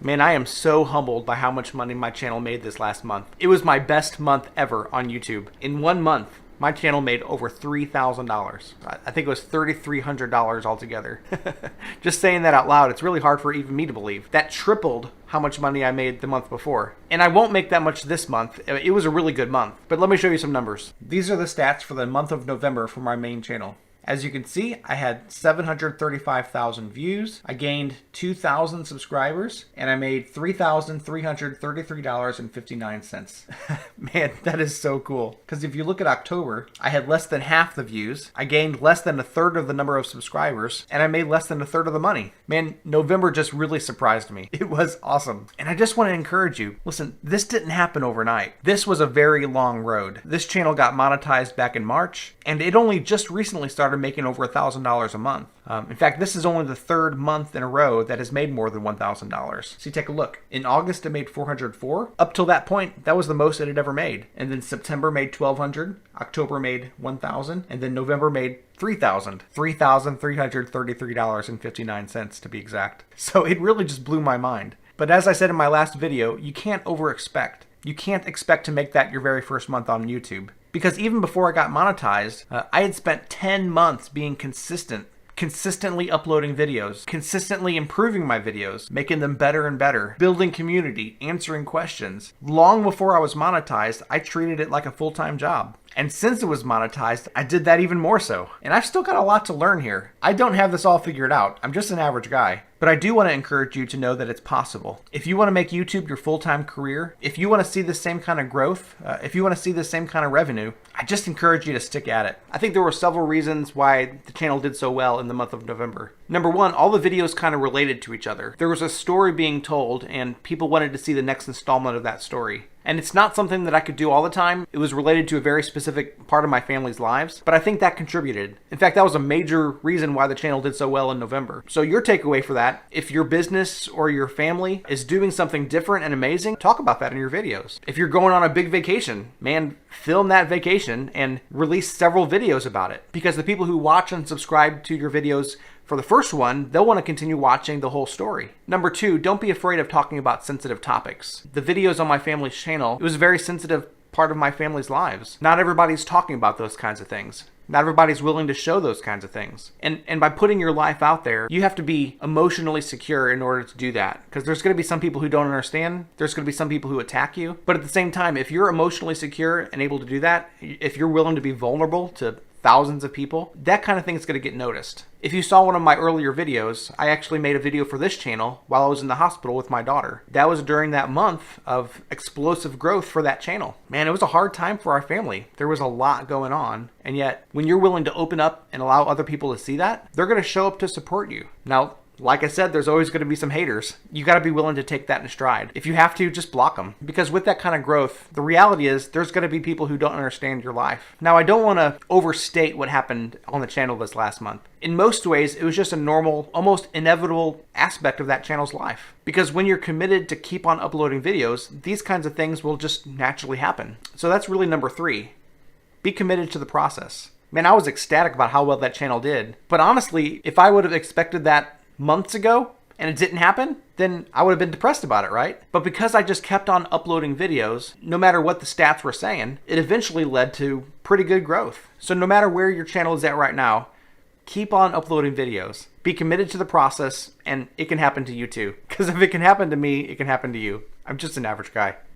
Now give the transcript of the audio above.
Man, I am so humbled by how much money my channel made this last month. It was my best month ever on YouTube. In 1 month, my channel made over $3,000. I think it was $3,300 altogether. Just saying that out loud, it's really hard for even me to believe. That tripled how much money I made the month before. And I won't make that much this month. It was a really good month. But let me show you some numbers. These are the stats for the month of November for my main channel. As you can see, I had 735,000 views, I gained 2,000 subscribers, and I made $3,333.59. Man, that is so cool. Because if you look at October, I had less than half the views, I gained less than a third of the number of subscribers, and I made less than a third of the money. Man, November just really surprised me. It was awesome. And I just want to encourage you, listen, this didn't happen overnight. This was a very long road. This channel got monetized back in March, and it only just recently started making over $1,000 a month. In fact, this is only the third month in a row that has made more than $1,000. See, take a look. In August, it made 404. Up till that point, that was the most it had ever made. And then September made 1,200, October made 1,000, and then November made 3,000. $3,333.59 to be exact. So it really just blew my mind. But as I said in my last video, you can't over-expect. You can't expect to make that your very first month on YouTube. Because even before I got monetized, I had spent 10 months being consistently uploading videos, consistently improving my videos, making them better and better, building community, answering questions. Long before I was monetized, I treated it like a full-time job. And since it was monetized, I did that even more so. And I've still got a lot to learn here. I don't have this all figured out. I'm just an average guy. But I do want to encourage you to know that it's possible. If you want to make YouTube your full-time career, if you want to see the same kind of growth, if you want to see the same kind of revenue, I just encourage you to stick at it. I think there were several reasons why the channel did so well in the month of November. Number one, all the videos kind of related to each other. There was a story being told and people wanted to see the next installment of that story. And it's not something that I could do all the time. It was related to a very specific part of my family's lives, but I think that contributed. In fact, that was a major reason why the channel did so well in November. So your takeaway for that, if your business or your family is doing something different and amazing, talk about that in your videos. If you're going on a big vacation, man, film that vacation and release several videos about it. Because the people who watch and subscribe to your videos for the first one, they'll want to continue watching the whole story. Number two, don't be afraid of talking about sensitive topics. The videos on my family's channel, it was a very sensitive part of my family's lives. Not everybody's talking about those kinds of things. Not everybody's willing to show those kinds of things. And by putting your life out there, you have to be emotionally secure in order to do that. Because there's going to be some people who don't understand. There's going to be some people who attack you. But at the same time, if you're emotionally secure and able to do that, if you're willing to be vulnerable to thousands of people, that kind of thing is going to get noticed. If you saw one of my earlier videos, I actually made a video for this channel while I was in the hospital with my daughter. That was during that month of explosive growth for that channel. Man, it was a hard time for our family. There was a lot going on, and yet when you're willing to open up and allow other people to see that, they're going to show up to support you. Now, like I said, there's always going to be some haters. You got to be willing to take that in stride. If you have to, just block them. Because with that kind of growth, the reality is there's going to be people who don't understand your life. Now, I don't want to overstate what happened on the channel this last month. In most ways, it was just a normal, almost inevitable aspect of that channel's life. Because when you're committed to keep on uploading videos, these kinds of things will just naturally happen. So that's really number three. Be committed to the process. Man, I was ecstatic about how well that channel did. But honestly, if I would have expected that months ago and it didn't happen, then I would have been depressed about it, right? But because I just kept on uploading videos, no matter what the stats were saying, it eventually led to pretty good growth. So no matter where your channel is at right now, keep on uploading videos. Be committed to the process, and it can happen to you too. Because if it can happen to me, it can happen to you. I'm just an average guy.